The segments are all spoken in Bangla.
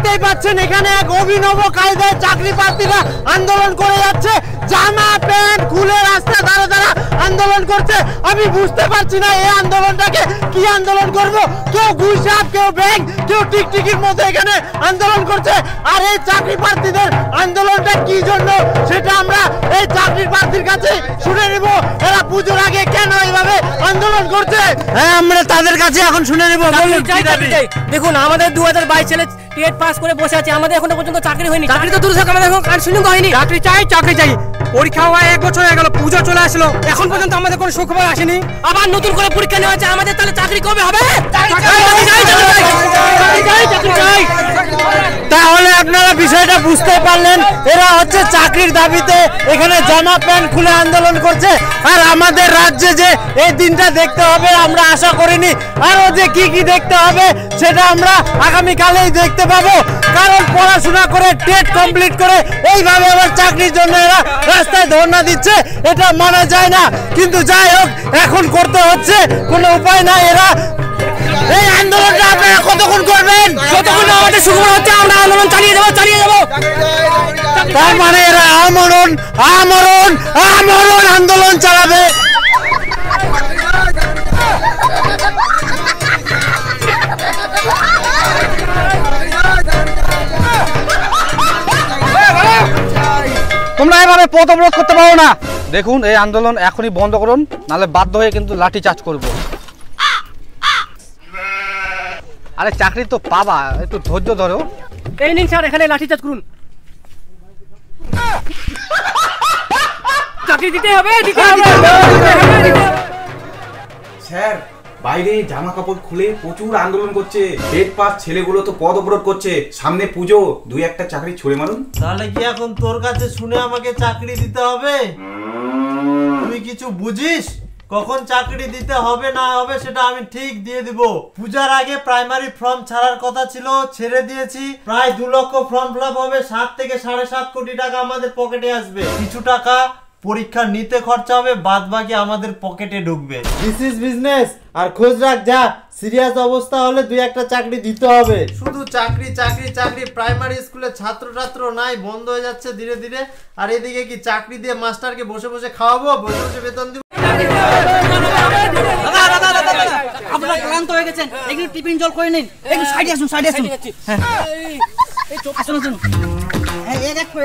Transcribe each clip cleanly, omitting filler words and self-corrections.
দেখতেই পাচ্ছেন এখানে এক অভিনব কায়দায় চাকরি প্রার্থীরা আন্দোলন করে যাচ্ছে, জামা প্যান্ট খুলে রাস্তা ধারে ধারে আন্দোলন করছে। আমি বুঝতে পারছি না এই আন্দোলনটাকে কি আন্দোলন করব। কেউ গুইসাপ, কেউ ব্যাংক, কেউ টিকটিকির মধ্যে এখানে আন্দোলন করছে। আর এই চাকরি প্রার্থীদের আন্দোলনটা কি জন্য সেটা আমরা এই চাকরি প্রার্থীর কাছে শুনে নেব। এরা পুজোর আগে কেন এইভাবে আন্দোলন করছে, হ্যাঁ আমরা তাদের কাছে এখন শুনে নেব। দেখুন আমাদের 2022 সালে টেট পাস করে বসে আছে, আমাদের এখনো পর্যন্ত চাকরি হয়নি। চাকরি তো দূর থাক, আমাদের এখন কাউন্সিলিং হয়নি। চাকরি চাই, চাকরি চাই। পরীক্ষা হওয়া 1 বছর হয়ে গেল, পুজো চলে আসলো, এখন পর্যন্ত আমাদের কোনো সুখবর আসেনি। আবার নতুন করে পরীক্ষা নেওয়া হচ্ছে, আমাদের তাহলে চাকরি কবে হবে? তাহলে আপনারা বিষয়টা বুঝতে পারলেন, এরা হচ্ছে চাকরির দাবিতে এখানে জামা প্যান্ট খুলে আন্দোলন করছে। আর আমাদের রাজ্যে যে এই দিনটা দেখতে হবে আমরা আশা করিনি, আরো যে কি কি দেখতে হবে সেটা আমরা আগামীকালেই দেখতে পাবো। কারণ পড়াশোনা করে টেট কমপ্লিট করে এইভাবে আবার চাকরির জন্য এরা রাস্তায় ধর্ণা দিচ্ছে, এটা মানা যায় না। কিন্তু যাই হোক, এখন করতে হচ্ছে, কোনো উপায় নাই। এরা এই আন্দোলনটা আপনারা কতক্ষণ করবেন? যতক্ষণ আমাদের সুখবর হচ্ছে আমরা আন্দোলন চালিয়ে যাবো। তার মানে এরা আমরণ আমরণ আমরণ আন্দোলন চালাবে। তোমরা এভাবে পথ অবরোধ করতে পারো না। দেখুন এই আন্দোলন এখনই বন্ধ করুন, নাহলে বাধ্য হয়ে কিন্তু লাঠি চার্জ করব। আরে চাকরি তো পাবা, একটু ধৈর্য ধরো। এই নিন স্যার, এখানে লাঠি চার্জ করুন। চাকরি দিতে হবে, দিতে হবে। স্যার বাইরে জামা কাপড় খুলে প্রচুর আন্দোলন করছে, টেট পাস ছেলেগুলো তো পথ অবরোধ করছে, সামনে পুজো, 2-1টা চাকরি ছুড়ে মারুন। তাহলে কি এখন তোর কাছে শুনে আমাকে চাকরি দিতে হবে? তুই কিছু বুঝিস? কখন চাকরি দিতে হবে না হবে সেটা আমি ঠিক দিয়ে দিব। পূজার আগে প্রাইমারি ফর্ম ছাড়ার কথা ছিল, ছেড়ে দিয়েছি। প্রায় 2 লক্ষ ফর্ম ফিল আপ হবে, 7 থেকে 7.5 কোটি টাকা আমাদের পকেটে আসবে। কিছু টাকা পরীক্ষা নিতে খরচা হবে, বাদ বাকি আমাদের পকেটে ঢুকবে। This is business. আর খোঁজ রাখ, যা সিরিয়াস অবস্থা হলে 2-1টা চাকরি দিতে হবে। শুধু চাকরি চাকরি চাকরি, প্রাইমারি স্কুলে ছাত্র নাই, বন্ধ হয়ে যাচ্ছে ধীরে ধীরে। আর এদিকে কি চাকরি দিয়ে মাস্টারকে বসে বসে খাওয়াবো, বসে বসে বেতন দিব? আপনারা ক্লান্ত হয়ে গেছেন, একটু টিফিন জল করে নিন। একটু সাইডে আসুন, সাইডে আসুন। আসুন আসুন,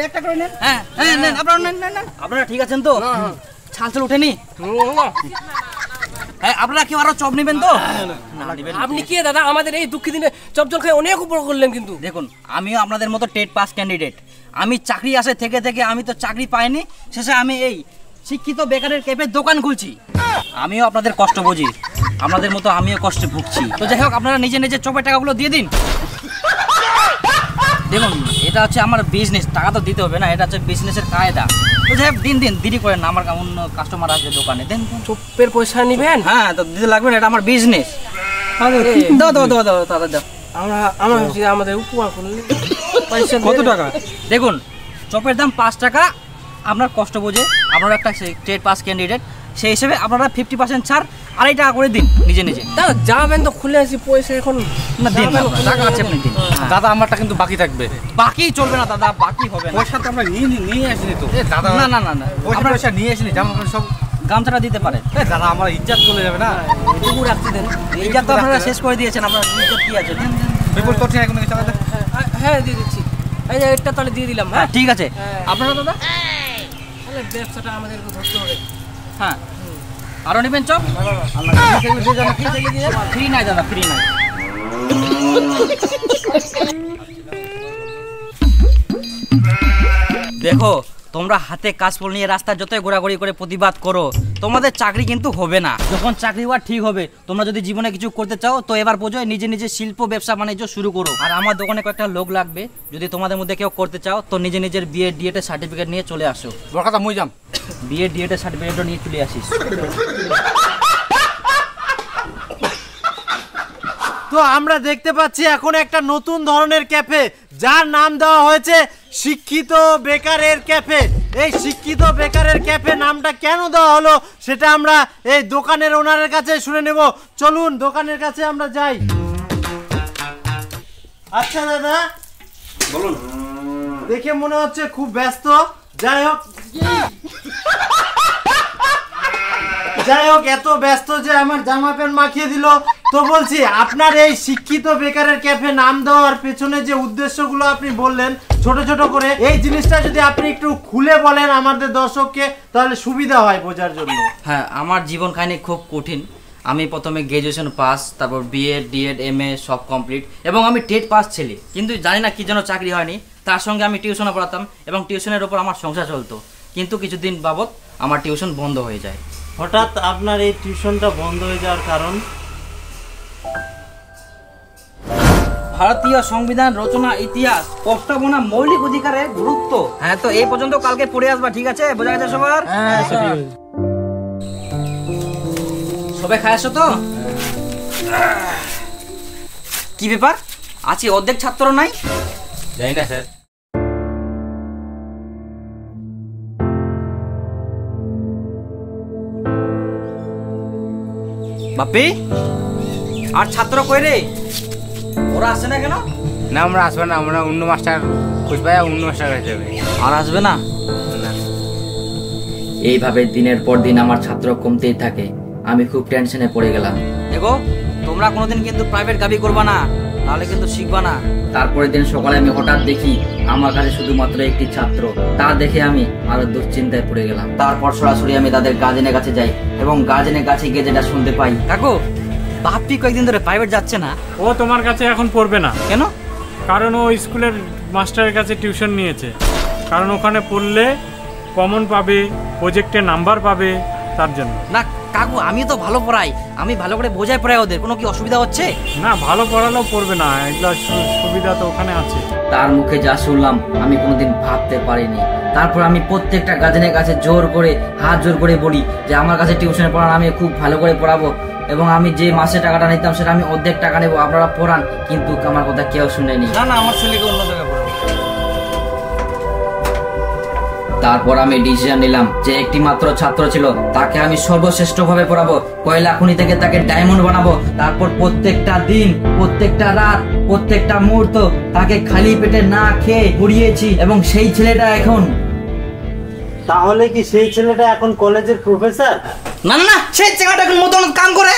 একটা করে নেন। হ্যাঁ হ্যাঁ নেন, আপনারা নেন নেন। আপনারা ঠিক আছেন তো? ছাল ছাল উঠেনি? হ্যাঁ, আপনারা কি আরো চপ নেবেন তো? আপনি কি দাদা আমাদের এই দুঃখী দিনে চপ জল খেয়ে অনেক উপর করলেন। কিন্তু দেখুন, আমিও আপনাদের মতো টেট পাস ক্যান্ডিডেট। আমি চাকরি আসে থেকে থেকে আমি তো চাকরি পাইনি, শেষে আমি এই শিক্ষিত বেকারের ক্যাফে দোকান খুলছি। আমিও আপনাদের কষ্ট বুঝি, আপনাদের মতো আমিও কষ্টে ভুগছি। তো যাই হোক, আপনারা নিজে নিজে চপের টাকাগুলো দিয়ে দিন। দেখুন, এটা হচ্ছে আমার বিজনেস, টাকা তো দিতে হবে না, এটা হচ্ছে বিজনেসের কায়দা। তো যাই হোক, দিন দিন, দেরি করেন না, আমার অন্য কাস্টমার আসবে দোকানে। দেন, চপের পয়সা নিবেন? হ্যাঁ, তো দিতে লাগবে না, এটা আমার বিজনেস। দাও দাও দাও দাও দাদা দাও। আমাদের উপকার করলে কত টাকা? দেখুন, চপের দাম 5 টাকা, আপনার কষ্ট বোঝে, আপনারা একটা টেট পাস ক্যান্ডিডেট, সেই হিসেবে আপনারা 50% ছাড়, 2.5 টাকা করে দিন নিজে নিজে। দাদা যাবেন তো, খুলে আসি পয়সা এখন না, দিন টাকা আছে আপনি দিন। দাদা আমারটা কিন্তু বাকি থাকবে। বাকি চলবে না দাদা, বাকি হবে না। পয়সা তো আমরা নিয়ে আসিনি তো। দাদা না না না না, পয়সা নিয়ে আসিনি, জামা সব গামছাটা দিতে পারে। দাদা আমার ইজ্জত চলে যাবে না। এটুকু রাখতে দেন, ইজ্জত তো আপনারা শেষ করে দিয়েছেন, আপনার ইজ্জত কি আছে? দেন দেন, বিপুল করছি এখন। হ্যাঁ দিয়ে দিচ্ছি, এই যে এটা তাহলে দিয়ে দিলাম। হ্যাঁ ঠিক আছে। আপনারা দাদা তাহলে ব্যবসাটা আমাদের ধরতে হবে। হ্যাঁ, আরো নেবেন চপ? ফ্রি নাই দাদা, ফ্রি নাই। দেখো, তোমরা হাতে কাজফল নিয়ে রাস্তায় যতই ঘোরাঘুরি করে প্রতিবাদ করো, তোমাদের চাকরি কিন্তু হবে না। যখন চাকরি হওয়া ঠিক হবে, তোমরা যদি জীবনে কিছু করতে চাও, তো এবার বোঝো, নিজে নিজে শিল্প ব্যবসা বাণিজ্য শুরু করো। আর আমার দোকানে কয়েকটা লোক লাগবে, যদি তোমাদের মধ্যে কেউ করতে চাও, তো নিজে নিজের বিএ ডিএড এর সার্টিফিকেট নিয়ে চলে আসো। বরখাতা মই যাম, বিএ ডিএড এর সার্টিফিকেটও নিয়ে চলে আসিস। তো আমরা দেখতে পাচ্ছি এখন একটা নতুন ধরনের ক্যাফে, যার নাম দেওয়া হয়েছে শিক্ষিত বেকারের ক্যাফে। এই শিক্ষিত বেকারের ক্যাফে নামটা কেন দেওয়া হলো সেটা আমরা এই দোকানের ওনারের কাছে শুনে নেব। চলুন দোকানের কাছে আমরা যাই। আচ্ছা দাদা, বলুন। দেখে মনে হচ্ছে খুব ব্যস্ত। যাই হোক এত ব্যস্ত যে আমার জামা প্যান্ট মাখিয়ে দিল। তো বলছি, আপনার এই শিক্ষিত বেকারের ক্যাফে নাম দেওয়ার পেছনে যে উদ্দেশ্যগুলো আপনি বললেন ছোট ছোট করে, এই জিনিসটা যদি আপনি একটু খুলে বলেন আমাদের দর্শককে, তাহলে সুবিধা হয় বোঝার জন্য। হ্যাঁ, আমার জীবন কাহিনী খুব কঠিন। আমি প্রথমে গ্র্যাজুয়েশন পাস, তারপর বিএড, ডিএড, এমএ সব কমপ্লিট, এবং আমি টেট পাস ছেলে, কিন্তু জানি না কি জন্য চাকরি হয়নি। তার সঙ্গে আমি টিউশনও পড়াতাম এবং টিউশনের ওপর আমার সংসার চলতো, কিন্তু কিছুদিন বাবদ আমার টিউশন বন্ধ হয়ে যায়। হঠাৎ আপনার এই টিউশনটা বন্ধ হয়ে যাওয়ার কারণ? ভারতীয় সংবিধান রচনা, ইতিহাস, প্রস্তাবনা, মৌলিক অধিকারের গুরুত্ব। হ্যাঁ, তো এই পর্যন্ত কালকে পড়ে আসবা, ঠিক আছে? বোঝা গেছে সবার? হ্যাঁ, সবাই খায় আসো তো? কি ব্যাপার, আছে অর্ধেক ছাত্র নাই? জানি না স্যার। বাপি, আর ছাত্র কই রে? ওরা আসে না কেন? না, আমরা আসবে না, আমরা অন্য মাস্টার খুঁজবে, অন্য মাস্টার কাছে যাবে। আর আসবে না? এইভাবে দিনের পর দিন আমার ছাত্র কমতেই থাকে। আমি খুব টেনশনে পড়ে গেলাম। দেখো, তোমরা কোনোদিন কিন্তু প্রাইভেট গাবি করবা না, তাহলে কিন্তু শিখবা না। তারপরের দিন সকালে আমি হঠাৎ দেখি আমার কাছে শুধুমাত্র একটি ছাত্র। তা দেখে আমি আরো দুশ্চিন্তায় পড়ে গেলাম। তারপর সরাসরি আমি তাদের গার্জেনের কাছে যাই এবং গার্জেনের কাছে গিয়ে যেটা শুনতে পাই, কাকু বাপ্পি কয়েকদিন ধরে প্রাইভেট যাচ্ছে না। ও তোমার কাছে এখন পড়বে না। কেন? কারণ ও স্কুলের মাস্টারের কাছে টিউশন নিয়েছে। কারণ ওখানে পড়লে কমন পাবে, প্রজেক্টে নাম্বার পাবে, তার জন্য। না কাকু, আমি তো ভালো পড়াই, আমি ভালো করে বোঝাই পড়াই, ওদের কোনো কি অসুবিধা হচ্ছে? না, ভালো পড়ালেও পড়বে না, এগুলো সুবিধা তো ওখানে আছে। তার মুখে যা শুনলাম আমি কোনোদিন ভাবতে পারিনি। তারপর আমি প্রত্যেকটা গার্জেনের কাছে হাত জোর করে বলি যে আমার কাছে টিউশনে পড়ান, আমি খুব ভালো করে পড়াবো এবং আমি যে মাসে টাকাটা নিতাম সেটা আমি অর্ধেক টাকা নেবো, আপনারা পড়ান। কিন্তু আমার কথা কেউ শুনেনি। না না, আমার ছেলেকে অন্য জায়গায় পড়াবো। তারপর আমি ডিসিশন নিলাম যে একটি মাত্র ছাত্র ছিল, তাকে আমি সর্বশ্রেষ্ঠ ভাবে পড়াবো, কয়লা খনি থেকে তাকে ডায়মন্ড বানাবো। তারপর প্রত্যেকটা দিন, প্রত্যেকটা রাত, প্রত্যেকটা মুহূর্ত তাকে খালি পেটে না খেয়ে পড়িয়েছি এবং সেই ছেলেটা এখন। তাহলে কি সেই ছেলেটা এখন কলেজের প্রফেসর? না না না, সেই ছেলেটা এখন মতন কাম করে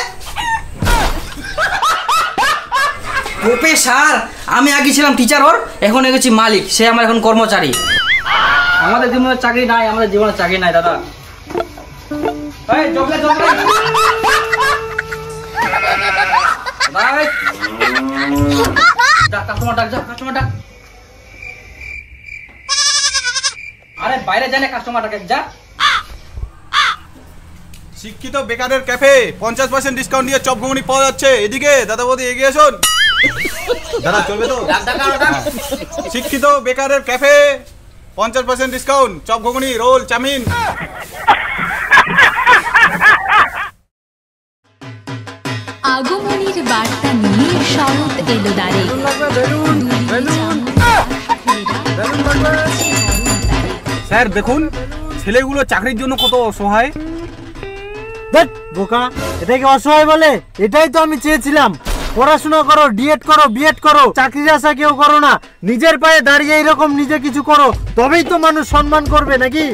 প্রফেসর। আমি আগে ছিলাম টিচার, ওর এখন হয়ে গেছি মালিক, সে আমার এখন কর্মচারী। আমাদের জীবনে চাকরি নাই, আমাদের জীবনে চাকরি নাই দাদা। আরে বাইরে যায় না, কাস্টমারটাকে যা। শিক্ষিত বেকারের ক্যাফে 50% ডিসকাউন্ট দিয়ে চপ ঘুগনি পাওয়া যাচ্ছে। এদিকে দাদা বৌদি এগিয়ে আসুন। দাদা চলবে তো? শিক্ষিত বেকারের ক্যাফে 50% ডিসকাউন্ট, চপ ঘুগনি, রোল, চাউমিন। আগমনীর বার্তা নিয়ে শরৎ এলো দ্বারে। স্যার দেখুন, ছেলেগুলো চাকরির জন্য কত অসহায়। বোকা, এটাকে অসহায় বলে? এটাই তো আমি চেয়েছিলাম। পড়াশোনা করো, ডিএড করো, বিএড করো, চাকরির আশা কেউ করো না। নিজের পায়ে দাঁড়িয়ে এরকম নিজে কিছু করো, তবেই তো মানুষ সম্মান করবে, নাকি?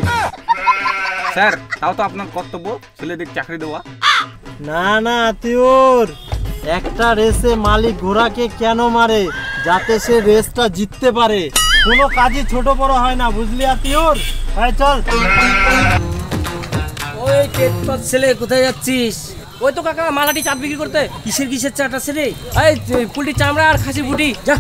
স্যার তাও তো আপনার কর্তব্য ছেলেদের চাকরি দেওয়া। না না আতিউর, একটা রেসে মালিক ঘোড়াকে কেন মারে? যাতে সে রেসটা জিততে পারে। কোনো কাজই ছোট বড় হয় না, বুঝলি আতিউর? হ্যাঁ চল। ওই কেটপাত ছেলে, কোথায় যাচ্ছিস? ওই তো কাকা মালাটি চাট বিক্রি করতে। কিসের চাট আছে রে? এই পোল্ট্রির চামড়া আর খাসির বুটি, যা।